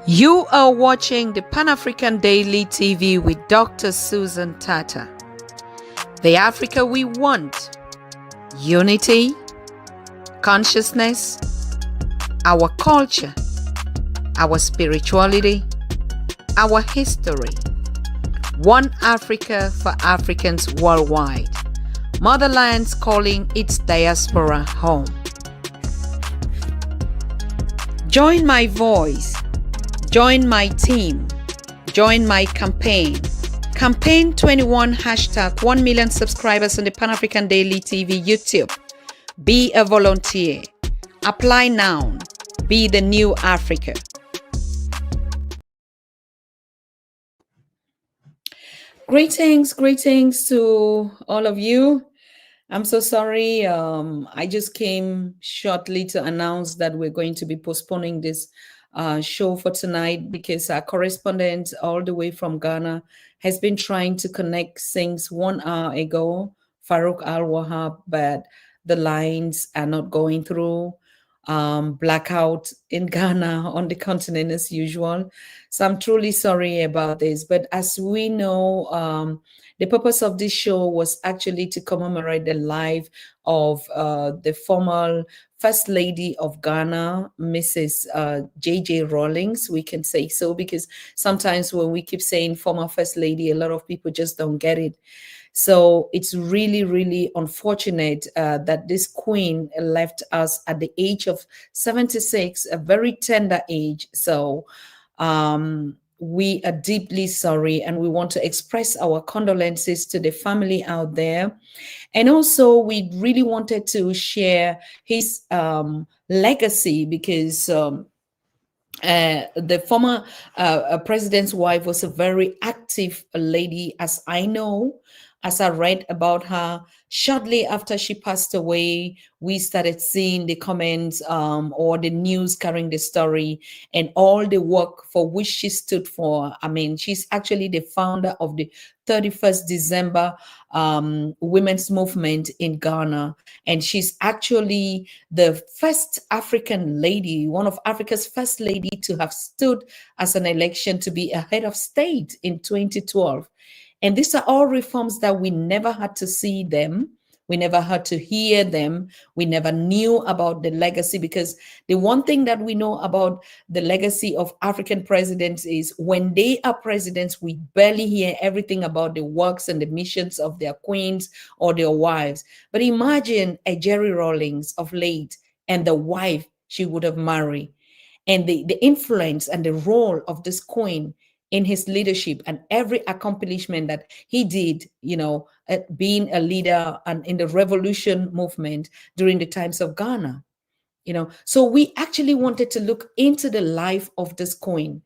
You are watching the Pan-African Daily TV with Dr. Susan Tata. The Africa we want. Unity, consciousness, our culture, our spirituality, our history. One Africa for Africans worldwide. Motherlands calling its diaspora home. Join my voice. Join my team. Join my campaign. Campaign 21 hashtag 1 million subscribers on the Pan-African Daily TV YouTube. Be a volunteer. Apply now. Be the new Africa. Greetings to all of you. I'm so sorry. I just came shortly to announce that we're going to be postponing this show for tonight because our correspondent all the way from Ghana has been trying to connect since 1 hour ago, Farouk Al-Wahab, but the lines are not going through. Blackout in Ghana on the continent as usual. So I'm truly sorry about this. But as we know, the purpose of this show was actually to commemorate the life of the former First Lady of Ghana, Mrs. JJ Rawlings. We can say so because sometimes when we keep saying former First Lady, a lot of people just don't get it. So it's really, really unfortunate that this queen left us at the age of 76, a very tender age. So we are deeply sorry, and we want to express our condolences to the family out there. And also, we really wanted to share his legacy because the former president's wife was a very active lady, as I know. As I read about her, shortly after she passed away, we started seeing the comments or the news carrying the story and all the work for which she stood for. I mean, she's actually the founder of the 31st December women's movement in Ghana. And she's actually the first African lady, one of Africa's first lady to have stood as an election to be a head of state in 2012. And these are all reforms that we never had to see them. We never had to hear them. We never knew about the legacy, because the one thing that we know about the legacy of African presidents is when they are presidents, we barely hear everything about the works and the missions of their queens or their wives. But imagine a Jerry Rawlings of late and the wife she would have married, and the influence and the role of this queen in his leadership and every accomplishment that he did, being a leader and in the revolution movement during the times of Ghana. So we actually wanted to look into the life of this queen,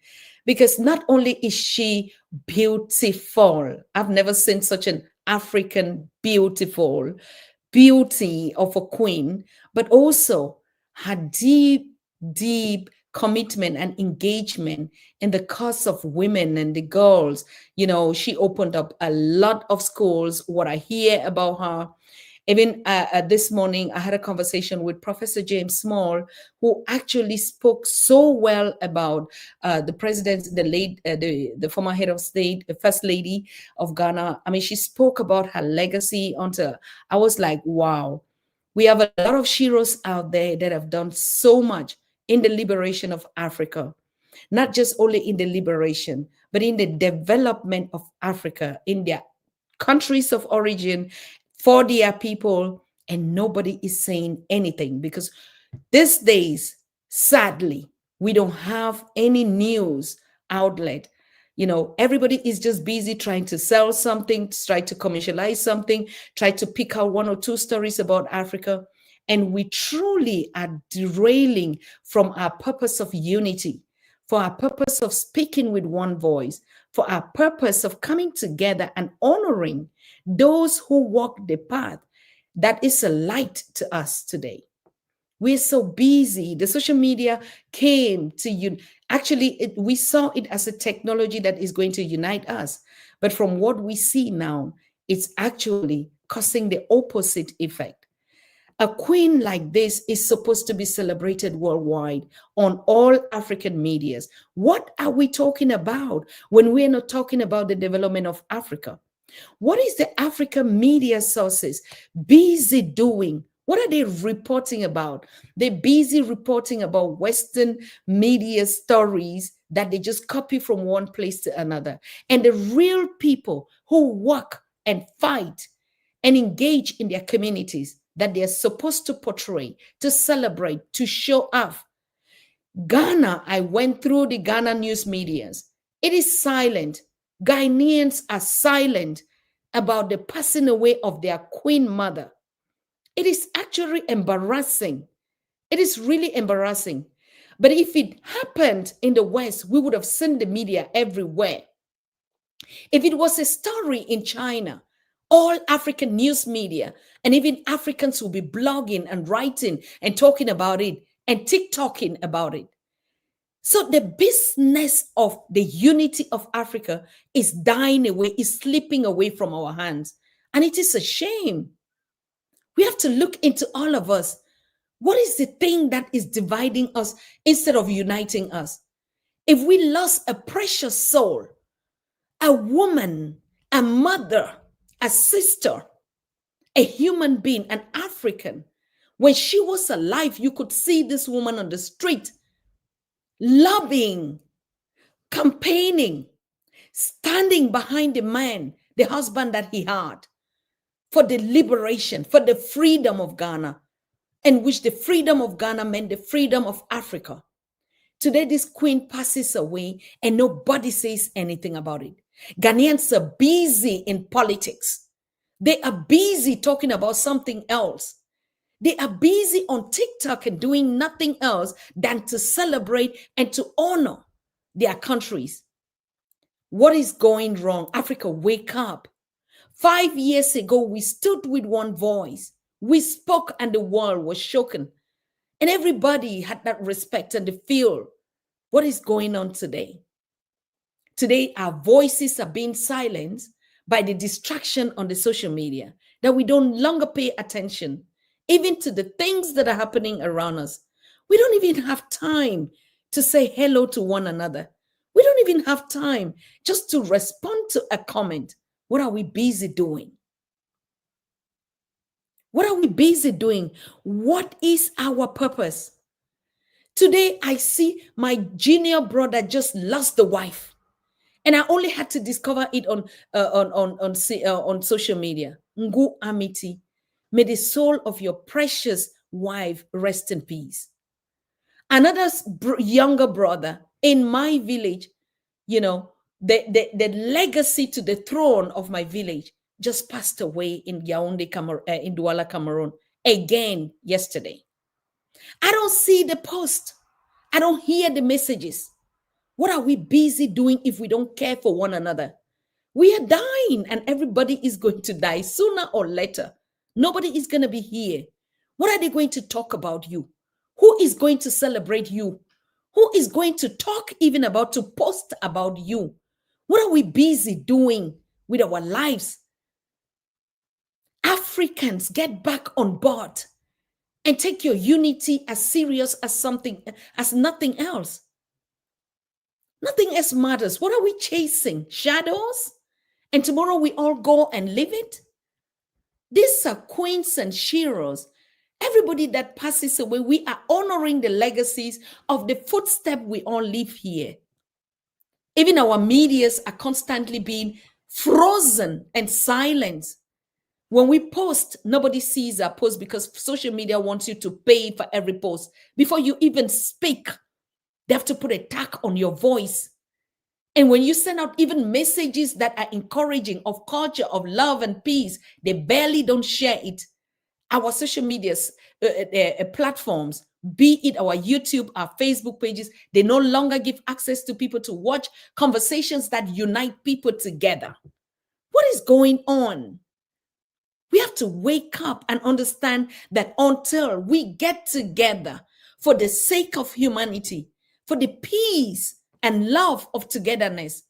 because not only is she beautiful, I've never seen such an African beauty of a queen, but also her deep commitment and engagement in the cause of women and the girls. She opened up a lot of schools. What I hear about her, even this morning, I had a conversation with Professor James Small, who actually spoke so well about the president, the former head of state, the first lady of Ghana. I mean, she spoke about her legacy. I was like, wow, we have a lot of sheroes out there that have done so much in the liberation of Africa, not just only in the liberation, but in the development of Africa, in their countries of origin, for their people. And nobody is saying anything, because these days, sadly, we don't have any news outlet. Everybody is just busy trying to sell something, try to commercialize something, try to pick out one or two stories about Africa. And we truly are derailing from our purpose of unity, for our purpose of speaking with one voice, for our purpose of coming together and honoring those who walk the path that is a light to us today. We're so busy. The social media came to you. Actually, we saw it as a technology that is going to unite us. But from what we see now, it's actually causing the opposite effect. A queen like this is supposed to be celebrated worldwide on all African medias. What are we talking about when we're not talking about the development of Africa? What is the African media sources busy doing? What are they reporting about? They're busy reporting about Western media stories that they just copy from one place to another. And the real people who work and fight and engage in their communities that they're supposed to portray, to celebrate, to show off. Ghana, I went through the Ghana news medias. It is silent. Ghanaians are silent about the passing away of their queen mother. It is actually embarrassing. It is really embarrassing. But if it happened in the West, we would have seen the media everywhere. If it was a story in China, all African news media and even Africans will be blogging and writing and talking about it and TikToking about it. So the business of the unity of Africa is dying away, is slipping away from our hands. And it is a shame. We have to look into all of us. What is the thing that is dividing us instead of uniting us? If we lost a precious soul, a woman, a mother, a sister, a human being, an African, when she was alive, you could see this woman on the street lobbying, campaigning, standing behind the man, the husband that he had, for the liberation, for the freedom of Ghana, in which the freedom of Ghana meant the freedom of Africa. Today, this queen passes away and nobody says anything about it. Ghanaians are busy in politics. They are busy talking about something else. They are busy on TikTok and doing nothing else than to celebrate and to honor their countries. What is going wrong? Africa, wake up. 5 years ago, we stood with one voice. We spoke and the world was shaken. And everybody had that respect and the feel. What is going on today? Today, our voices are being silenced by the distraction on the social media, that we don't longer pay attention even to the things that are happening around us. We don't even have time to say hello to one another. We don't even have time just to respond to a comment. What are we busy doing? What are we busy doing? What is our purpose? Today, I see my junior brother just lost the wife. And I only had to discover it on social media. Ngu Amiti, may the soul of your precious wife rest in peace. Another younger brother in my village, you know, the legacy to the throne of my village just passed away in Yaoundé, in Douala, Cameroon, again yesterday. I don't see the post. I don't hear the messages. What are we busy doing if we don't care for one another? We are dying and everybody is going to die sooner or later. Nobody is going to be here. What are they going to talk about you? Who is going to celebrate you? Who is going to talk even about, to post about you? What are we busy doing with our lives? Africans, get back on board and take your unity as serious as something, as nothing else. Nothing else matters. What are we chasing? Shadows? And tomorrow we all go and live it? These are queens and heroes. Everybody that passes away, we are honoring the legacies of the footstep we all live here. Even our medias are constantly being frozen and silenced. When we post, nobody sees our post because social media wants you to pay for every post. Before you even speak, they have to put a tag on your voice. And when you send out even messages that are encouraging of culture, of love and peace, they barely don't share it. Our social media platforms, be it our YouTube, our Facebook pages, they no longer give access to people to watch conversations that unite people together. What is going on? We have to wake up and understand that until we get together for the sake of humanity, for the peace and love of togetherness,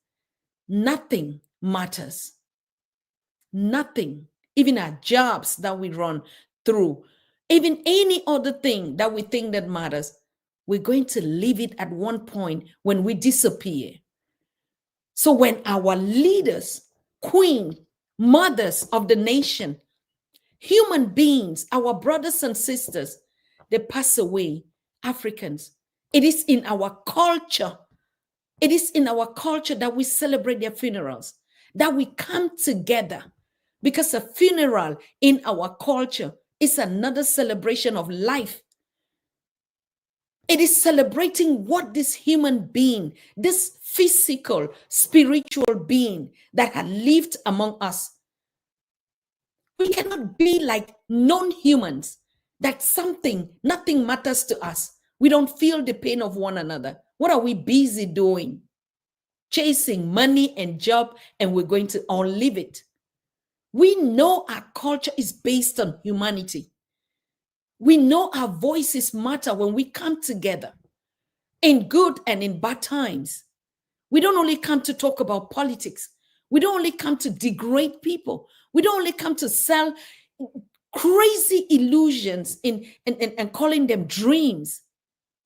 nothing matters. Nothing. Even our jobs that we run through, Even any other thing that we think that matters, we're going to leave it at one point when we disappear. So when our leaders, queen, mothers of the nation, human beings, our brothers and sisters, they pass away, Africans, it is in our culture. It is in our culture that we celebrate their funerals, that we come together, because a funeral in our culture is another celebration of life. It is celebrating what this human being, this physical, spiritual being that had lived among us. We cannot be like non-humans, that nothing matters to us. We don't feel the pain of one another. What are we busy doing? Chasing money and job, and we're going to all leave it. We know our culture is based on humanity. We know our voices matter when we come together in good and in bad times. We don't only come to talk about politics. We don't only come to degrade people. We don't only come to sell crazy illusions and calling them dreams.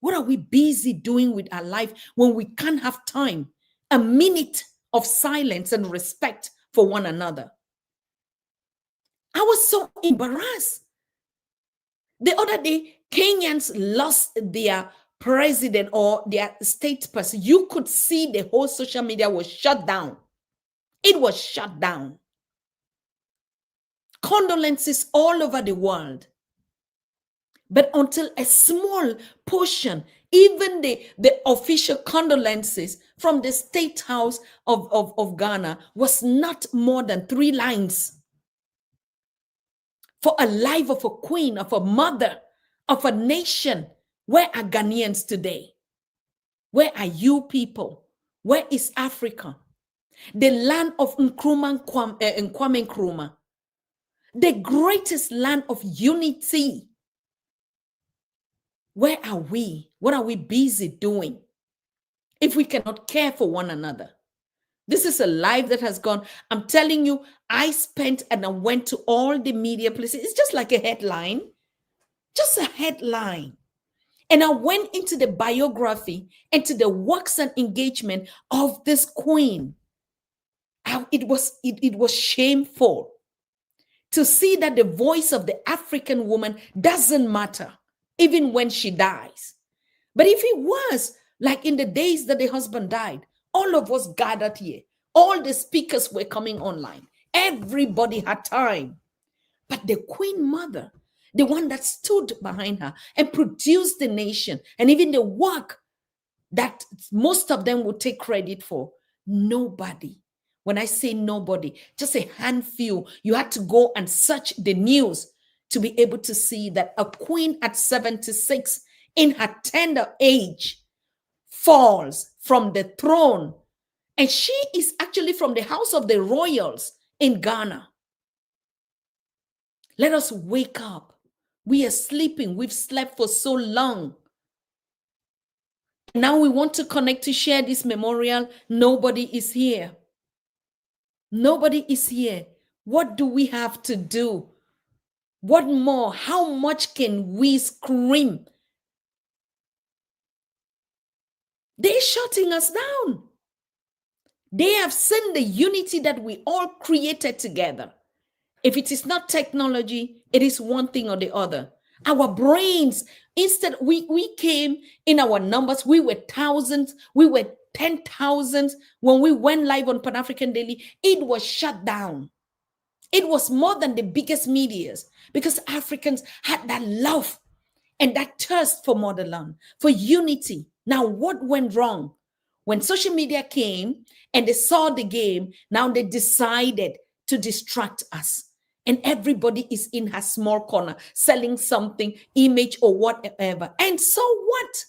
What are we busy doing with our life when we can't have time? A minute of silence and respect for one another. I was so embarrassed. The other day, Kenyans lost their president or their state person. You could see the whole social media was shut down. It was shut down. Condolences all over the world. But until a small portion, even the official condolences from the State House of Ghana was not more than 3 lines. For a life of a queen, of a mother, of a nation. Where are Ghanaians today? Where are you people? Where is Africa? The land of Nkrumah and Kwame Nkrumah. The greatest land of unity. Where are we? What are we busy doing if we cannot care for one another? This is a life that has gone. I'm telling you, I spent and I went to all the media places. It's just like a headline, just a headline. And I went into the biography and to the works and engagement of this queen. It was shameful to see that the voice of the African woman doesn't matter, even when she dies. But if it was like in the days that the husband died, all of us gathered here. All the speakers were coming online. Everybody had time. But the queen mother, the one that stood behind her and produced the nation, and even the work that most of them would take credit for, nobody. When I say nobody, just a handful. You had to go and search the news to be able to see that a queen at 76 in her tender age falls from the throne. And she is actually from the house of the royals in Ghana. Let us wake up. We are sleeping. We've slept for so long. Now we want to connect to share this memorial. Nobody is here. Nobody is here. What do we have to do? What more? How much can we scream? They're shutting us down. They have seen the unity that we all created together. If it is not technology, it is one thing or the other. Our brains, instead, we came in our numbers. We were thousands. We were 10,000. When we went live on PanAfrican Daily, it was shut down. It was more than the biggest medias because Africans had that love and that thirst for motherland, for unity. Now, what went wrong? When social media came and they saw the game, now they decided to distract us. And everybody is in her small corner, selling something, image or whatever. And so what?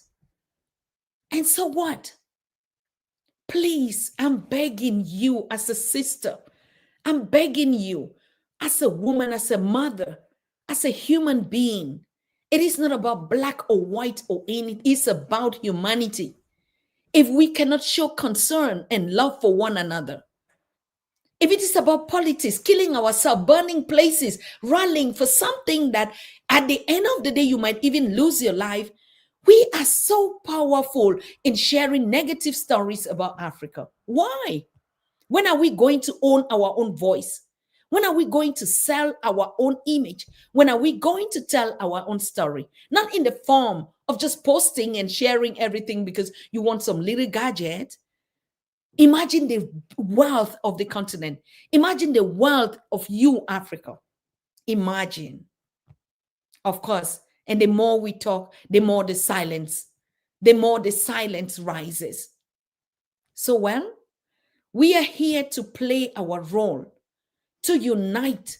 And so what? Please, I'm begging you as a sister. I'm begging you as a woman, as a mother, as a human being. It is not about black or white or anything. It's about humanity. If we cannot show concern and love for one another, if it is about politics, killing ourselves, burning places, rallying for something that at the end of the day, you might even lose your life, we are so powerful in sharing negative stories about Africa. Why? When are we going to own our own voice? When are we going to sell our own image? When are we going to tell our own story? Not in the form of just posting and sharing everything because you want some little gadget. Imagine the wealth of the continent. Imagine the wealth of you, Africa. Imagine. Of course. And the more we talk, the more the silence rises. So, well, we are here to play our role, to unite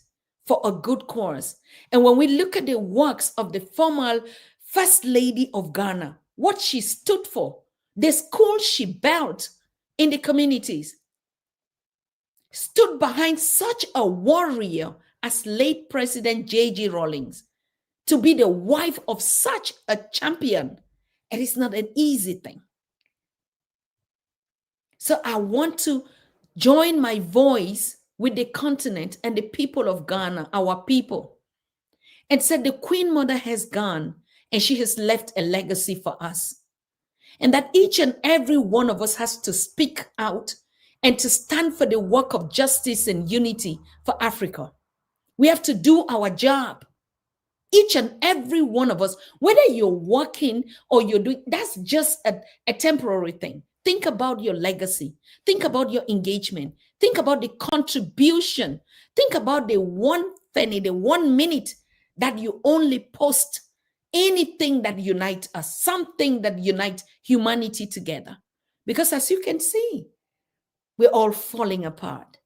for a good cause. And when we look at the works of the former First Lady of Ghana, what she stood for, the school she built in the communities, stood behind such a warrior as late President JJ Rawlings, to be the wife of such a champion. It is not an easy thing. So I want to join my voice with the continent and the people of Ghana, our people, and said the Queen Mother has gone and she has left a legacy for us. And that each and every one of us has to speak out and to stand for the work of justice and unity for Africa. We have to do our job. Each and every one of us, whether you're working or you're doing, that's just a temporary thing. Think about your legacy. Think about your engagement. Think about the contribution. Think about the 1 penny, the 1 minute that you only post anything that unites us, something that unites humanity together. Because as you can see, we're all falling apart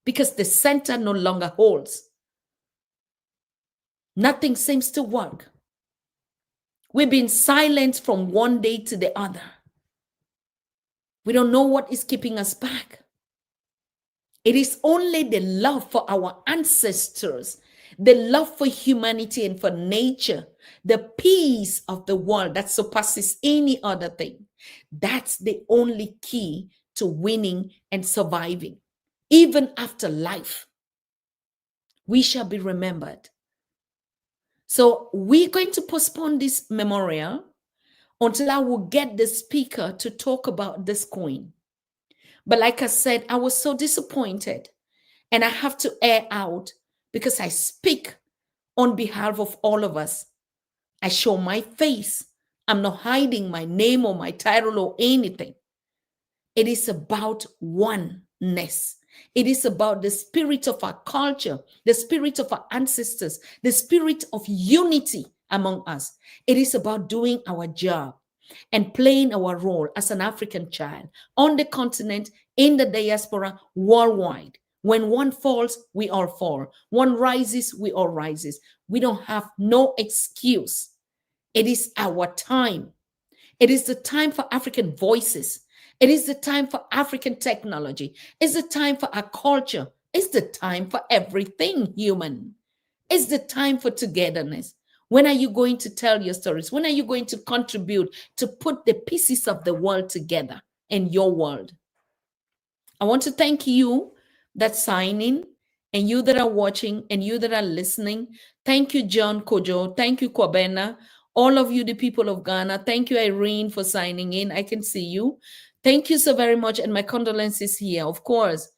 because the center no longer holds. Nothing seems to work. We've been silent from one day to the other. We don't know what is keeping us back. It is only the love for our ancestors, the love for humanity and for nature, the peace of the world that surpasses any other thing. That's the only key to winning and surviving. Even after life, we shall be remembered. So we're going to postpone this memorial until I will get the speaker to talk about this queen. But like I said, I was so disappointed, and I have to air out because I speak on behalf of all of us. I show my face. I'm not hiding my name or my title or anything. It is about oneness. It is about the spirit of our culture, the spirit of our ancestors, the spirit of unity among us. It is about doing our job and playing our role as an African child on the continent, in the diaspora, worldwide. When one falls, we all fall. One rises, we all rises. We don't have no excuse. It is our time. It is the time for African voices. It is the time for African technology. It's the time for our culture. It's the time for everything human. It's the time for togetherness. When are you going to tell your stories? When are you going to contribute to put the pieces of the world together in your world? I want to thank you that sign in, and you that are watching, and you that are listening. Thank you, John Kojo. Thank you, Kwabena. All of you, the people of Ghana. Thank you, Irene, for signing in. I can see you. Thank you so very much. And my condolences here. Of course,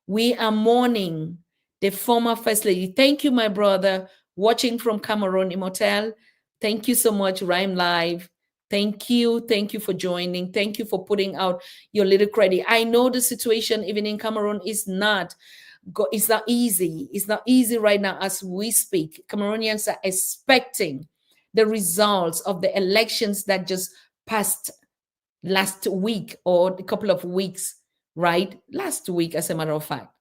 we are mourning the former First Lady. Thank you, my brother, watching from Cameroon, Imotel. Thank you so much, Rhyme Live. Thank you. Thank you for joining. Thank you for putting out your little credit. I know the situation even in Cameroon is not easy. It's not easy right now as we speak. Cameroonians are expecting the results of the elections that just passed last week or a couple of weeks, right? Last week, as a matter of fact.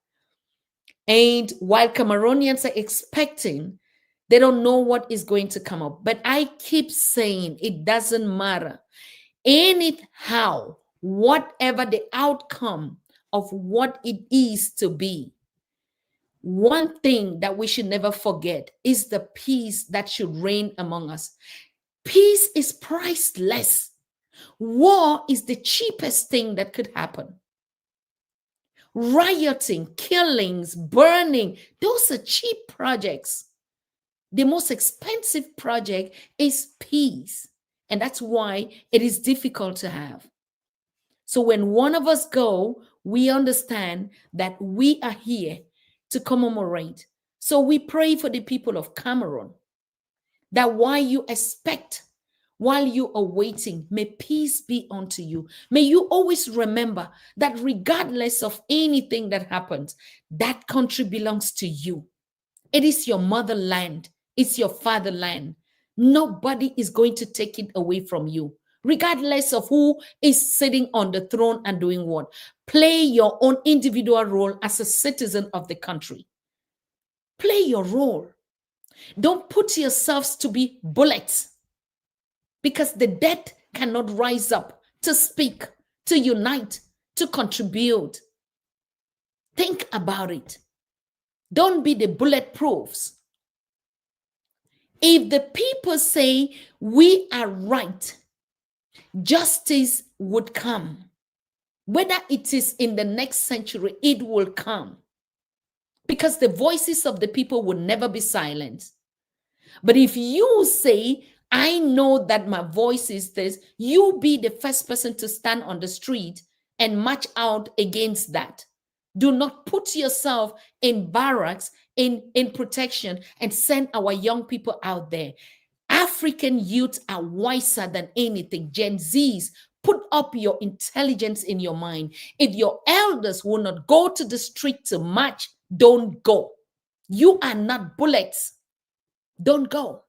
And while Cameroonians are expecting, they don't know what is going to come up. But I keep saying it doesn't matter. Anyhow, whatever the outcome of what it is to be, one thing that we should never forget is the peace that should reign among us. Peace is priceless. War is the cheapest thing that could happen. Rioting, killings, burning, those are cheap projects. The most expensive project is peace. And that's why it is difficult to have. So when one of us go, we understand that we are here to commemorate. So we pray for the people of Cameroon that while you expect, while you are waiting, may peace be unto you. May you always remember that regardless of anything that happens, that country belongs to you. It is your motherland. It's your fatherland. Nobody is going to take it away from you, regardless of who is sitting on the throne and doing what. Play your own individual role as a citizen of the country. Play your role. Don't put yourselves to be bullets, because the dead cannot rise up to speak, to unite, to contribute. Think about it. Don't be the bulletproofs. If the people say we are right, justice would come. Whether it is in the next century, it will come. Because the voices of the people will never be silenced. But if you say, I know that my voice is this, you be the first person to stand on the street and march out against that. Do not put yourself in barracks, in protection, and send our young people out there. African youth are wiser than anything. Gen Zs, put up your intelligence in your mind. If your elders will not go to the street to march, don't go. You are not bullets. Don't go.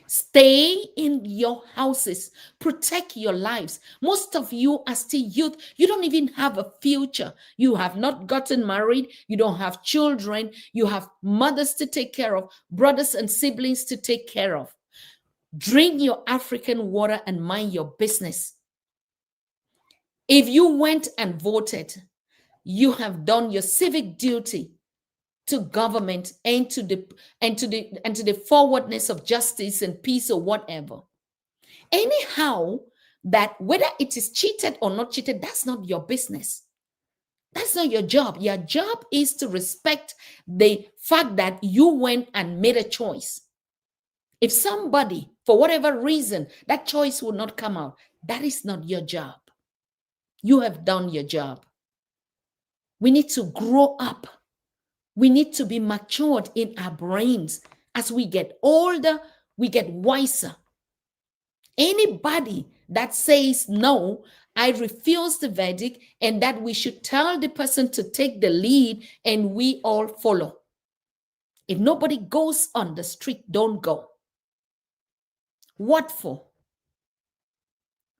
Stay in your houses. Protect your lives. Most of you are still youth. You don't even have a future. You have not gotten married. You don't have children. You have mothers to take care of, brothers and siblings to take care of. Drink your African water and mind your business. If you went and voted, you have done your civic duty to government and to the forwardness of justice and peace or whatever. Anyhow, that whether it is cheated or not cheated, that's not your business. That's not your job. Your job is to respect the fact that you went and made a choice. If somebody, for whatever reason, that choice will not come out, that is not your job. You have done your job. We need to grow up. We need to be matured in our brains. As we get older, we get wiser. Anybody that says, no, I refuse the verdict, and that we should tell the person to take the lead and we all follow. If nobody goes on the street, don't go. What for?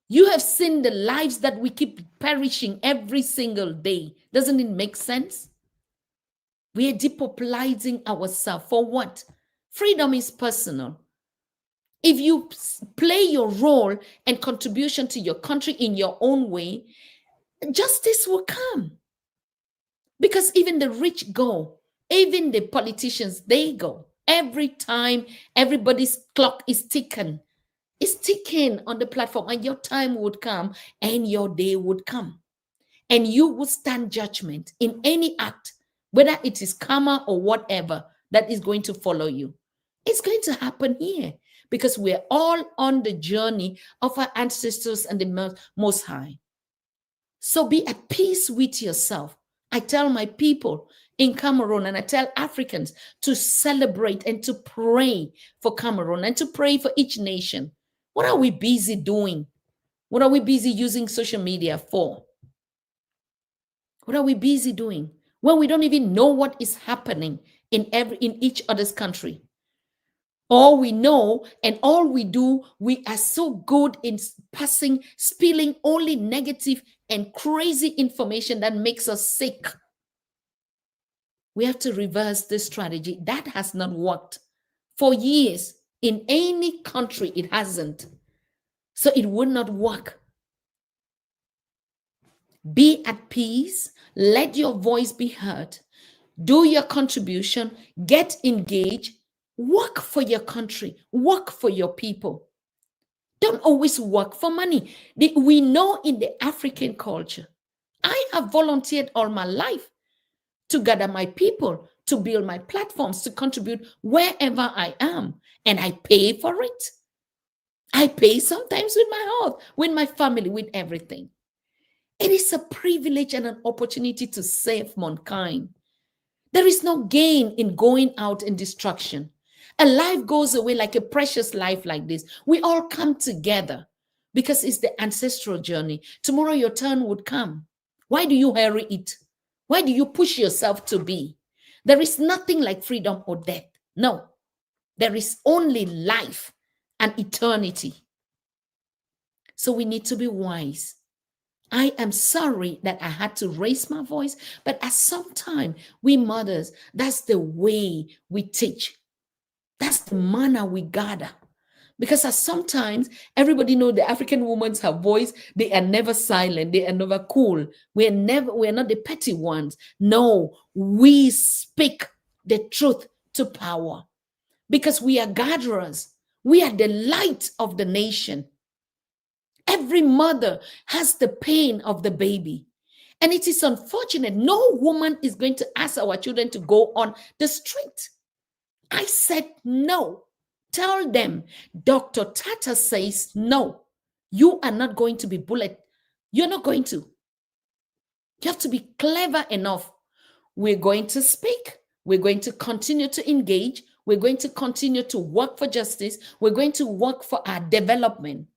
You have seen the lives that we keep perishing every single day. Doesn't it make sense? We are depopulating ourselves. For what? Freedom is personal. If you play your role and contribution to your country in your own way, justice will come. Because even the rich go, even the politicians, they go. Every time everybody's clock is ticking. It's ticking on the platform, and your time would come and your day would come. And you would stand judgment in any act, whether it is karma or whatever that is going to follow you. It's going to happen here because we're all on the journey of our ancestors and the Most High. So be at peace with yourself. I tell my people in Cameroon, and I tell Africans to celebrate and to pray for Cameroon and to pray for each nation. What are we busy doing? What are we busy using social media for? What are we busy doing when we don't even know what is happening in each other's country? All we know and all we do, we are so good in spilling only negative and crazy information that makes us sick. We have to reverse this strategy. That has not worked for years. In any country, it hasn't. So it would not work. Be at peace. Let your voice be heard. Do your contribution. Get engaged. Work for your country. Work for your people. Don't always work for money. We know in the African culture, I have volunteered all my life to gather my people, to build my platforms, to contribute wherever I am. And I pay for it. I pay sometimes with my health, with my family, with everything. It is a privilege and an opportunity to save mankind. There is no gain in going out in destruction. A life goes away like a precious life like this. We all come together because it's the ancestral journey. Tomorrow your turn would come. Why do you hurry it? Why do you push yourself to be? There is nothing like freedom or death. No, there is only life and eternity. So we need to be wise. I am sorry that I had to raise my voice, but at some time, we mothers, that's the way we teach. That's the manner we gather. Because at sometimes, everybody know the African women have voice. They are never silent. They are never cool. We're not the petty ones. No, we speak the truth to power. Because we are gatherers. We are the light of the nation. Every mother has the pain of the baby. And it is unfortunate. No woman is going to ask our children to go on the street. I said no. Tell them, Dr. Tata says no. You are not going to be bullied. You're not going to. You have to be clever enough. We're going to speak. We're going to continue to engage. We're going to continue to work for justice. We're going to work for our development.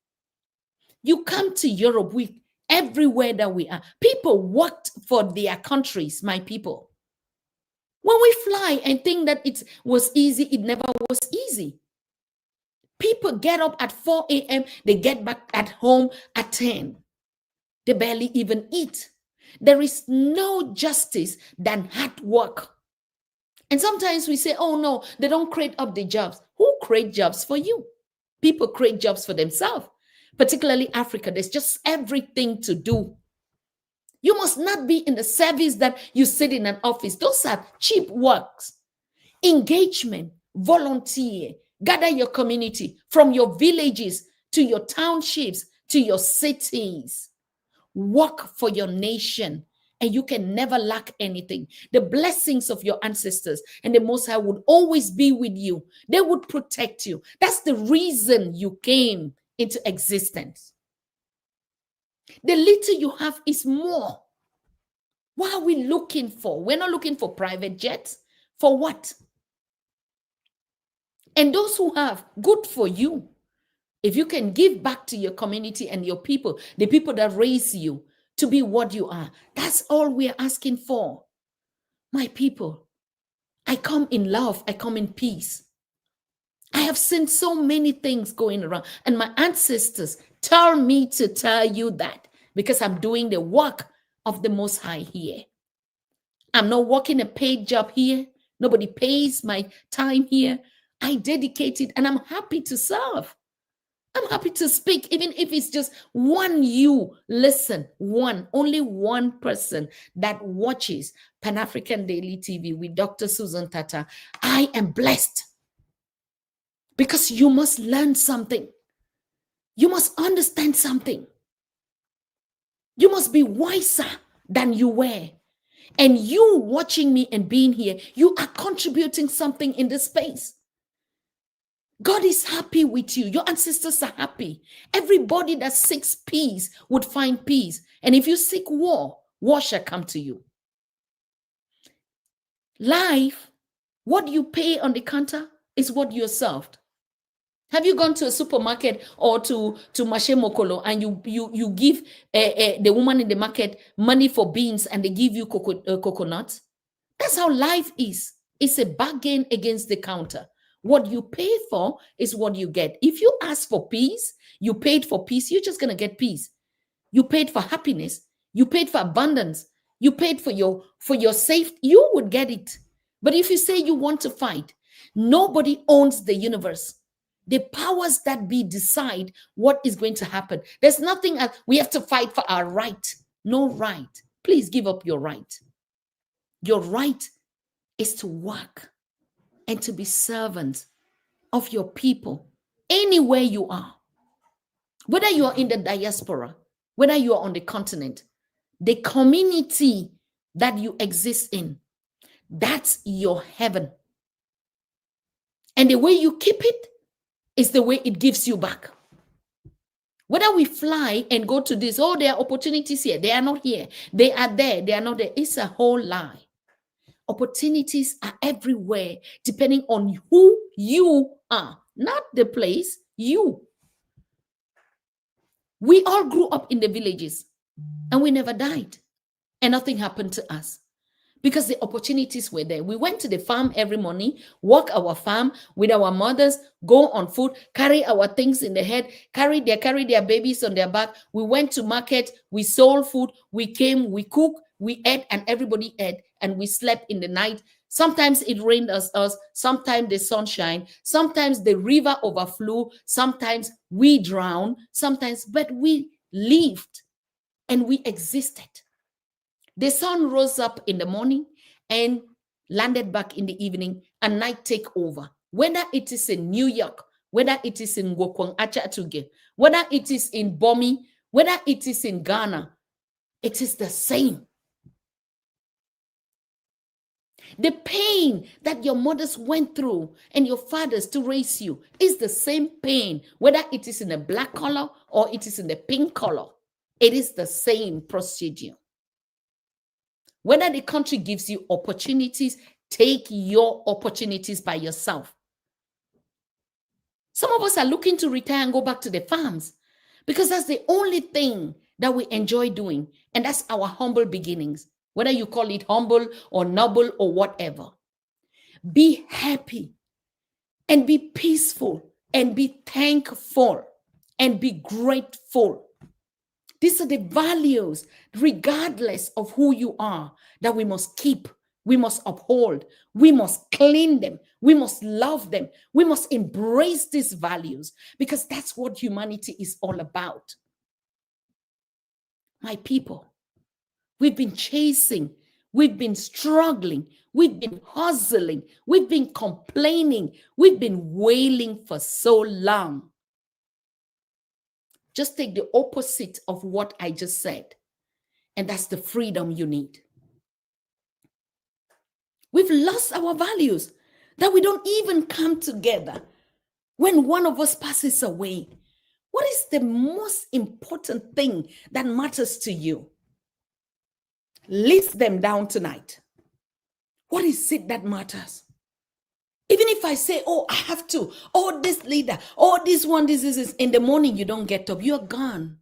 You come to Europe, everywhere that we are, people worked for their countries, my people. When we fly and think that it was easy, it never was easy. People get up at 4 a.m., they get back at home at 10. They barely even eat. There is no justice than hard work. And sometimes we say, oh no, they don't create up the jobs. Who create jobs for you? People create jobs for themselves. Particularly Africa, there's just everything to do. You must not be in the service that you sit in an office. Those are cheap works. Engagement, volunteer, gather your community from your villages to your townships to your cities. Work for your nation and you can never lack anything. The blessings of your ancestors and the Most High would always be with you. They would protect you. That's the reason you came into existence. The little you have is more. What are we looking for? We're not looking for private jets. For what? And those who have, good for you. If you can give back to your community and your people, the people that raise you to be what you are, that's all we're asking for. My people, I come in love. I come in peace. I have seen so many things going around, and my ancestors tell me to tell you that because I'm doing the work of the Most High here. I'm not working a paid job here. Nobody pays my time here. I dedicate it, and I'm happy to serve. I'm happy to speak, even if it's just one you listen, only one person that watches PanAfrican DailyTV with Dr. Susan Tata. I am blessed. Because you must learn something. You must understand something. You must be wiser than you were. And you watching me and being here, you are contributing something in this space. God is happy with you. Your ancestors are happy. Everybody that seeks peace would find peace. And if you seek war, war shall come to you. Life, what you pay on the counter is what you're served. Have you gone to a supermarket or to Mashe Mokolo and you give the woman in the market money for beans and they give you coconuts? That's how life is. It's a bargain against the counter. What you pay for is what you get. If you ask for peace, you paid for peace, you're just going to get peace. You paid for happiness. You paid for abundance. You paid for your safety. You would get it. But if you say you want to fight, nobody owns the universe. The powers that be decide what is going to happen. There's nothing else. We have to fight for our right. No right. Please give up your right. Your right is to work and to be servants of your people anywhere you are. Whether you are in the diaspora, whether you are on the continent, the community that you exist in, that's your heaven. And the way you keep it is the way it gives you back. Whether we fly and go to this, oh, there are opportunities here, they are not here, they are there, they are not there. It's a whole lie. Opportunities are everywhere, depending on who you are, not the place, you. We all grew up in the villages and we never died and nothing happened to us because the opportunities were there. We went to the farm every morning, walk our farm with our mothers, go on foot, carry our things in the head, carry their babies on their back. We went to market, we sold food, we came, we cooked, we ate, and everybody ate, and we slept in the night. Sometimes it rained us, sometimes the sunshine, sometimes the river overflew, sometimes we drowned, sometimes, but we lived and we existed. The sun rose up in the morning and landed back in the evening, and night take over. Whether it is in New York, whether it is in Gwokwong Achatuge, whether it is in Bomi, whether it is in Ghana, it is the same. The pain that your mothers went through and your fathers to raise you is the same pain, whether it is in a black color or it is in the pink color. It is the same procedure. Whether the country gives you opportunities, take your opportunities by yourself. Some of us are looking to retire and go back to the farms because that's the only thing that we enjoy doing. And that's our humble beginnings. Whether you call it humble or noble or whatever. Be happy and be peaceful and be thankful and be grateful. These are the values, regardless of who you are, that we must keep, we must uphold, we must clean them, we must love them, we must embrace these values because that's what humanity is all about. My people, we've been chasing, we've been struggling, we've been hustling, we've been complaining, we've been wailing for so long. Just take the opposite of what I just said, and that's the freedom you need. We've lost our values, that we don't even come together when one of us passes away. What is the most important thing that matters to you? List them down tonight. What is it that matters? Even if I say, oh, I have to, oh, this leader, oh, this one, this is, in the morning you don't get up, you're gone.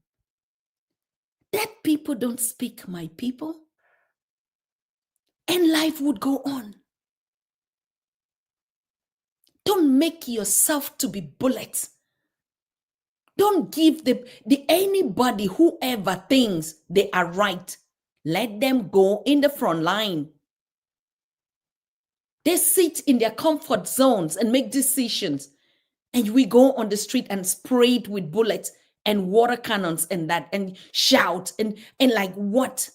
Dead people don't speak, my people. And life would go on. Don't make yourself to be bullets. Don't give the anybody, whoever thinks they are right, let them go in the front line. They sit in their comfort zones and make decisions. And we go on the street and spray it with bullets and water cannons and that and shout and like what?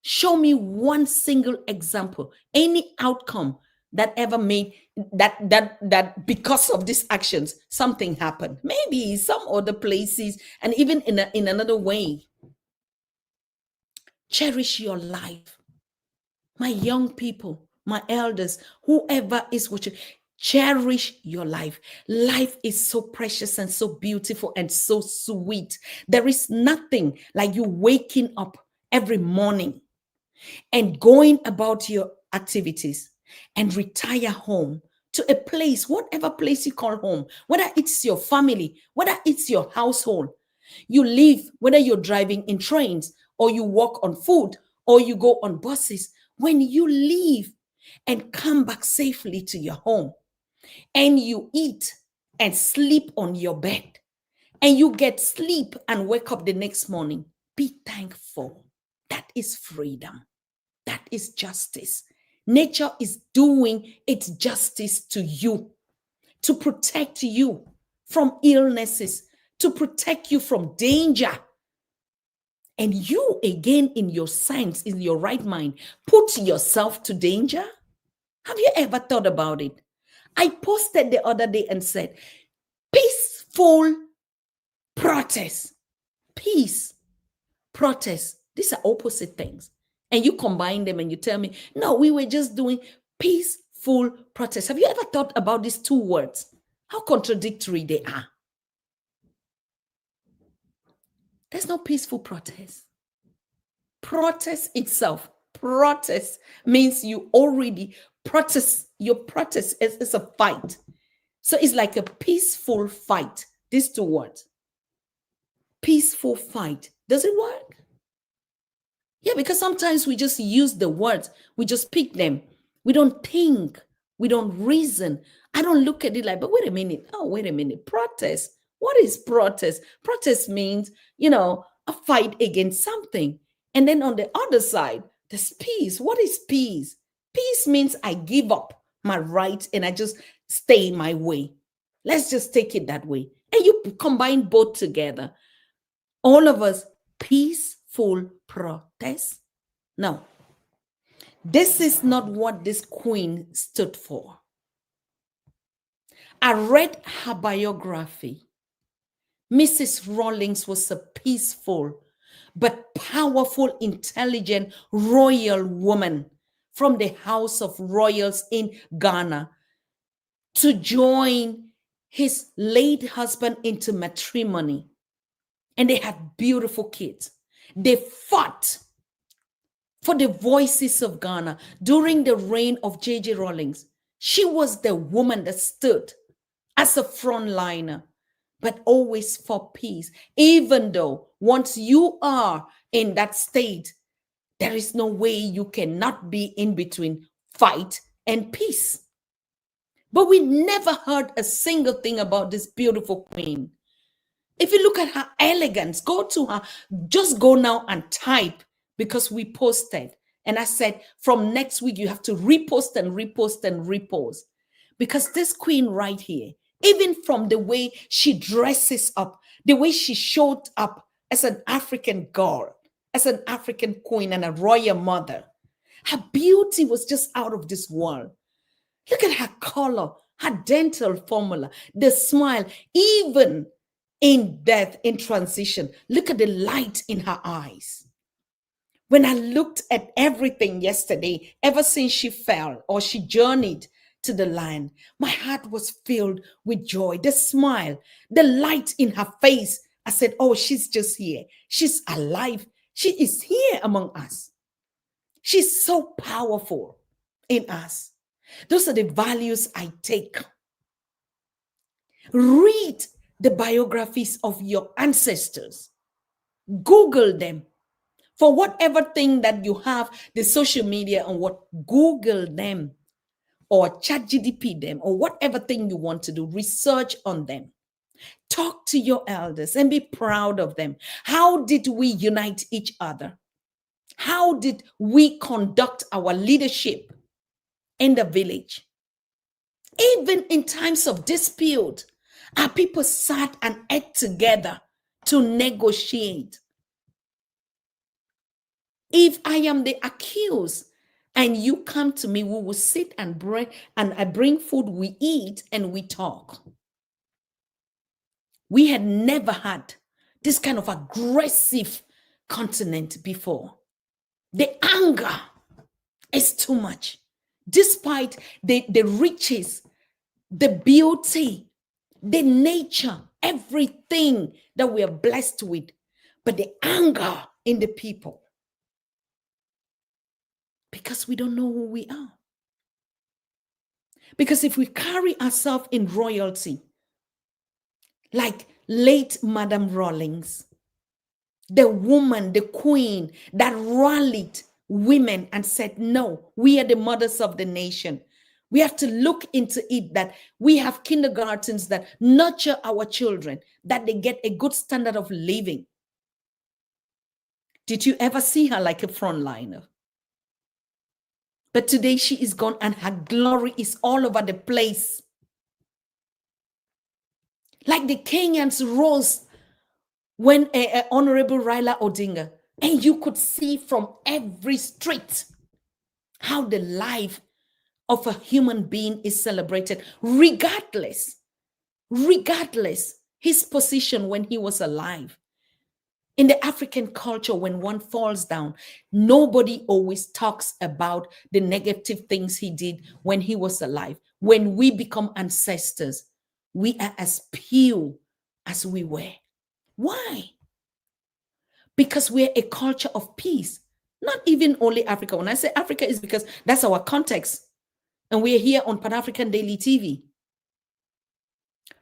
Show me one single example, any outcome that ever made that because of these actions, something happened. Maybe some other places and even in another way. Cherish your life. My young people, my elders, whoever is watching, cherish your life. Life is so precious and so beautiful and so sweet. There is nothing like you waking up every morning and going about your activities and retire home to a place, whatever place you call home, whether it's your family, whether it's your household. You live, whether you're driving in trains or you walk on foot or you go on buses. When you leave and come back safely to your home and you eat and sleep on your bed and you get sleep and wake up the next morning, be thankful. That is freedom. That is justice. Nature is doing its justice to you, to protect you from illnesses, to protect you from danger. And you, again, in your sense, in your right mind, put yourself to danger? Have you ever thought about it? I posted the other day and said, peaceful protest, peace, protest, These are opposite things. And you combine them and you tell me, no, we were just doing peaceful protest. Have you ever thought about these two words? How contradictory they are. There's no peaceful protest. Protest itself, protest means you already protest. Your protest is a fight. So it's like a peaceful fight. These two words. Peaceful fight. Does it work? Yeah, because sometimes we just use the words. We just pick them. We don't think. We don't reason. I don't look at it like, but wait a minute. Oh, wait a minute. Protest. What is protest? Protest means, a fight against something. And then on the other side, there's peace. What is peace? Peace means I give up my rights and I just stay my way. Let's just take it that way. And you combine both together. All of us, peaceful protest. No, this is not what this queen stood for. I read her biography. Mrs. Rawlings was a peaceful but powerful, intelligent, royal woman from the house of royals in Ghana to join his late husband into matrimony. And they had beautiful kids. They fought for the voices of Ghana during the reign of JJ Rawlings. She was the woman that stood as a frontliner, but always for peace. Even though once you are in that state, there is no way you cannot be in between fight and peace. But we never heard a single thing about this beautiful queen. If you look at her elegance, go to her, just go now and type, because we posted. And I said, from next week, you have to repost and repost and repost. Because this queen right here, even from the way she dresses up, the way she showed up as an African girl, as an African queen and a royal mother, her beauty was just out of this world. Look at her color, her dental formula, the smile, even in death, in transition. Look at the light in her eyes. When I looked at everything yesterday, ever since she fell or she journeyed to the land, my heart was filled with joy. The smile, the light in her face. I said, oh, she's just here. She's alive. She is here among us. She's so powerful in us. Those are the values I take. Read the biographies of your ancestors. Google them. For whatever thing that you have, the social media and what, Google them or ChatGPT them or whatever thing you want to do. Research on them. Talk to your elders and be proud of them. How did we unite each other? How did we conduct our leadership in the village? Even in times of dispute, our people sat and ate together to negotiate. If I am the accused and you come to me, we will sit and I bring food, we eat and we talk. We had never had this kind of aggressive continent before. The anger is too much. Despite the riches, the beauty, the nature, everything that we are blessed with, but the anger in the people. Because we don't know who we are. Because if we carry ourselves in royalty, like late Madam Rawlings, the woman, the queen that rallied women and said, no, we are the mothers of the nation. We have to look into it that we have kindergartens that nurture our children, that they get a good standard of living. Did you ever see her like a frontliner? But today she is gone and her glory is all over the place. Like the Kenyans rose when Honorable Raila Odinga, and you could see from every street how the life of a human being is celebrated, regardless his position when he was alive. In the African culture, when one falls down, nobody always talks about the negative things he did when he was alive. When we become ancestors, we are as pure as we were. Why? Because we're a culture of peace. Not even only Africa. When I say Africa, is because that's our context. And we're here on PanAfrican DailyTV.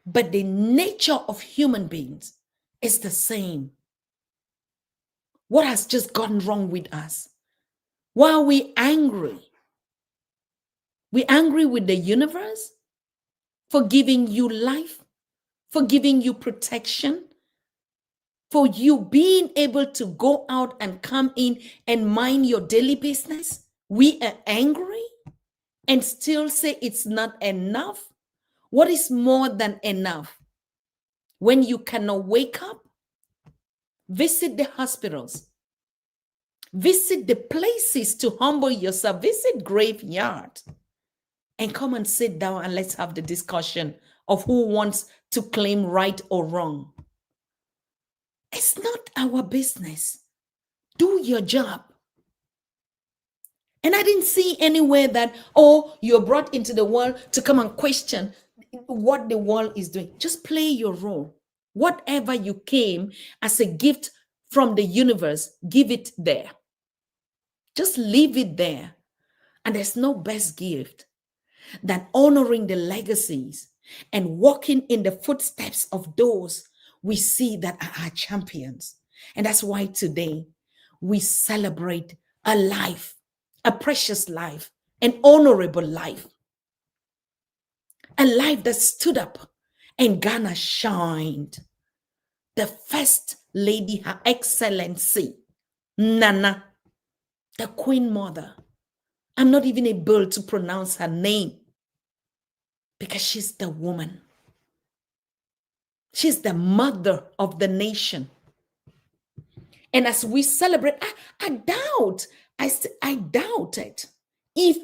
But the nature of human beings is the same. What has just gone wrong with us? Why are we angry? We're angry with the universe for giving you life, for giving you protection, for you being able to go out and come in and mind your daily business. We are angry and still say it's not enough. What is more than enough? When you cannot wake up, visit the hospitals, visit the places to humble yourself, visit graveyard, and come and sit down and let's have the discussion of who wants to claim right or wrong. It's not our business. Do your job. And I didn't see anywhere that, oh, you're brought into the world to come and question what the world is doing. Just play your role. Whatever you came as a gift from the universe, give it there. Just leave it there. And there's no best gift than honoring the legacies and walking in the footsteps of those we see that are our champions. And that's why today we celebrate a life, a precious life, an honorable life, a life that stood up and Ghana shined. The First Lady, Her Excellency, Nana, the Queen Mother. I'm not even able to pronounce her name because she's the woman. She's the mother of the nation. And as we celebrate, I doubt it. If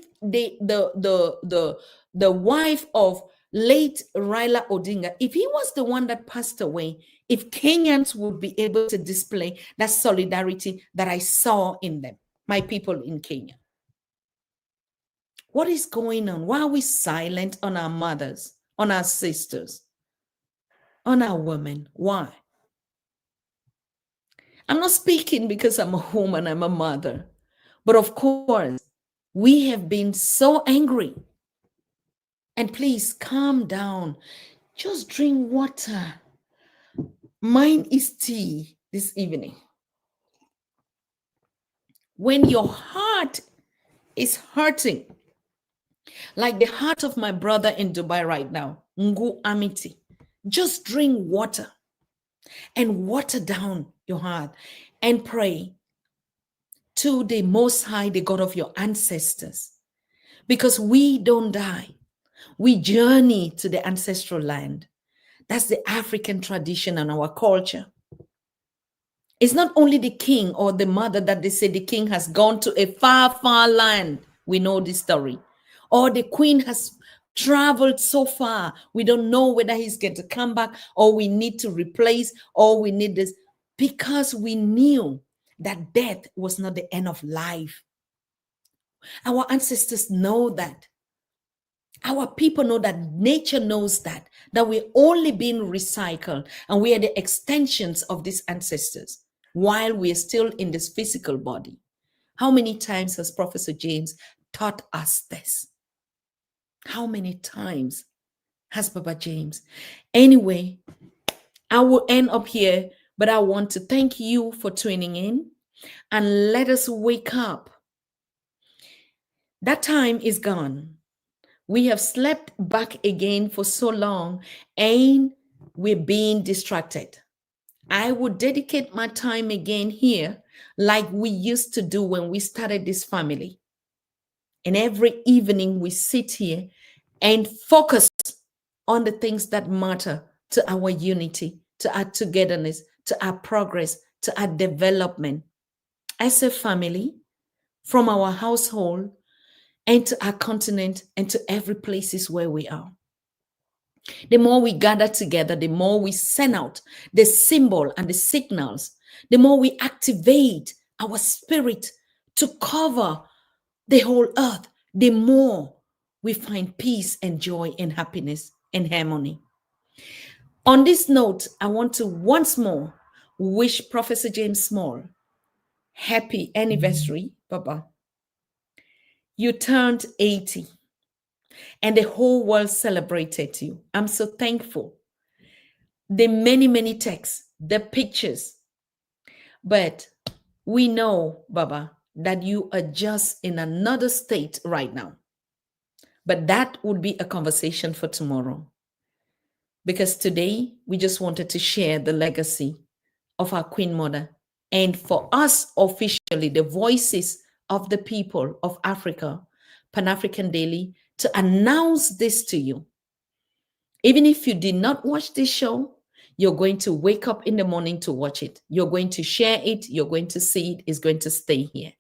the wife of late Raila Odinga, if he was the one that passed away, if Kenyans would be able to display that solidarity that I saw in them, my people in Kenya. What is going on? Why are we silent on our mothers, on our sisters, on our women? Why? I'm not speaking because I'm a woman, I'm a mother. But of course, we have been so angry. And please calm down. Just drink water. Mine is tea this evening. When your heart is hurting, like the heart of my brother in Dubai right now, Ngu Amiti, just drink water and water down your heart and pray to the Most High, the God of your ancestors. Because we don't die. We journey to the ancestral land. That's the African tradition and our culture. It's not only the king or the mother that they say the king has gone to a far, far land. We know this story. Or the queen has traveled so far. We don't know whether he's going to come back or we need to replace or we need this. Because we knew that death was not the end of life. Our ancestors know that. Our people know that. Nature knows that we're only being recycled and we are the extensions of these ancestors while we are still in this physical body. How many times has Professor James taught us this? How many times has Baba James? Anyway, I will end up here, but I want to thank you for tuning in and let us wake up. That time is gone. We have slept back again for so long and we're being distracted. I would dedicate my time again here like we used to do when we started this family. And every evening we sit here and focus on the things that matter to our unity, to our togetherness, to our progress, to our development as a family, from our household, and to our continent, and to every places where we are. The more we gather together, the more we send out the symbol and the signals the more we activate our spirit to cover the whole earth, the more we find peace and joy and happiness and harmony. On this note, I want to once more wish Professor James Small happy anniversary, Baba. You turned 80 and the whole world celebrated you. I'm so thankful. The many, many texts, the pictures. But we know, Baba, that you are just in another state right now. But that would be a conversation for tomorrow. Because today, we just wanted to share the legacy of our Queen Mother. And for us, officially, the voices of the people of Africa, PanAfrican Daily, to announce this to you. Even if you did not watch this show, you're going to wake up in the morning to watch it. You're going to share it. You're going to see it. It's going to stay here.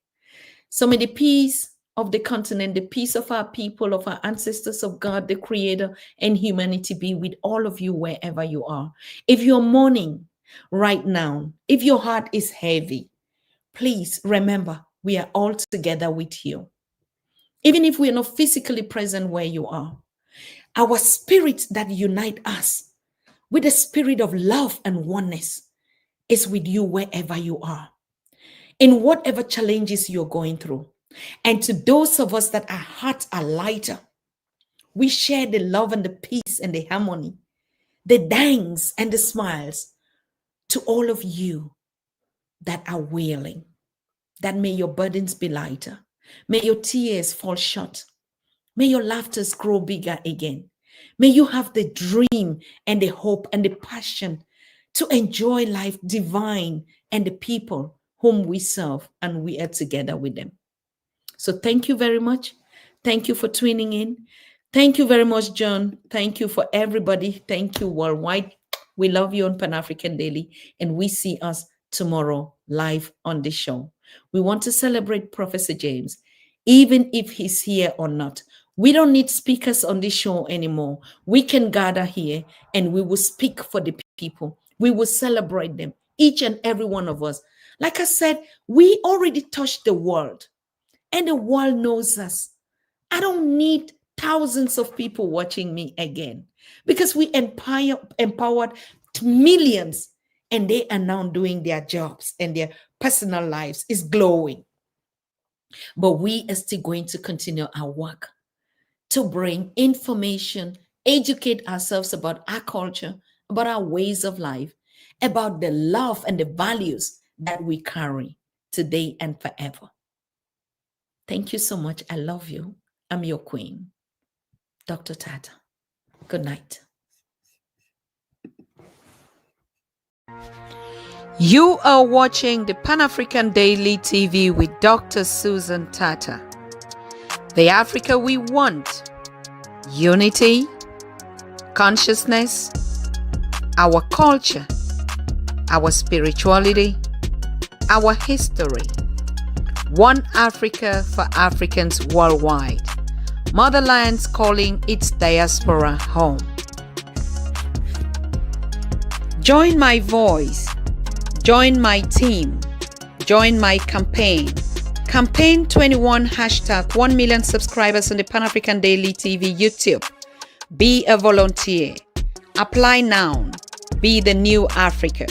So may the peace of the continent, the peace of our people, of our ancestors, of God, the Creator, and humanity be with all of you wherever you are. If you're mourning right now, if your heart is heavy, please remember we are all together with you. Even if we are not physically present where you are, our spirit that unite us with the spirit of love and oneness is with you wherever you are, in whatever challenges you're going through. And to those of us that our hearts are lighter, we share the love and the peace and the harmony, the thanks and the smiles to all of you that are wailing, that may your burdens be lighter. May your tears fall short. May your laughters grow bigger again. May you have the dream and the hope and the passion to enjoy life divine and the people whom we serve, and we are together with them. So thank you very much. Thank you for tuning in. Thank you very much, John. Thank you for everybody. Thank you worldwide. We love you on PanAfrican Daily, and we see us tomorrow live on this show. We want to celebrate Professor James, even if he's here or not. We don't need speakers on this show anymore. We can gather here and we will speak for the people. We will celebrate them, each and every one of us. Like I said, we already touched the world and the world knows us. I don't need thousands of people watching me again, because we empowered millions, and they are now doing their jobs and their personal lives is glowing. But we are still going to continue our work to bring information, educate ourselves about our culture, about our ways of life, about the love and the values that we carry today and forever. Thank you so much. I love you. I'm your queen, Dr. Tata. Good night. You are watching the PanAfrican Daily TV with Dr. Susan Tata. The Africa we want: unity, consciousness, our culture, our spirituality, our history. One Africa for Africans worldwide. Motherland's calling its diaspora home. Join my voice. Join my team. Join my campaign. Campaign 21 hashtag 1 million subscribers on the PanAfrican Daily TV YouTube. Be a volunteer. Apply now. Be the new Africa.